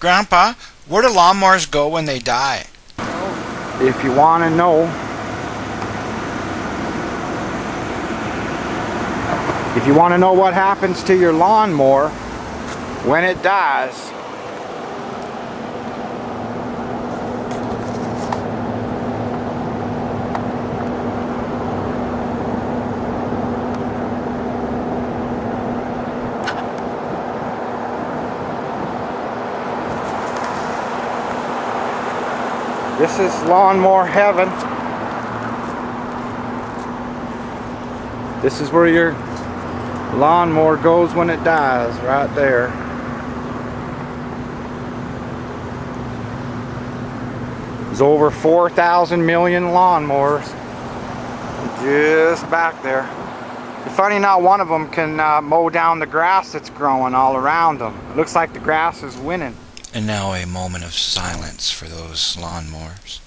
Grandpa, where do lawnmowers go when they die? If you want to know, what happens to your lawnmower when it dies, this is Lawn-mower Heaven. This is where your lawnmower goes when it dies, right there. There's over 4,000 million lawnmowers just back there. It's funny, not one of them can mow down the grass that's growing all around them. It looks like the grass is winning. And now a moment of silence for those lawnmowers.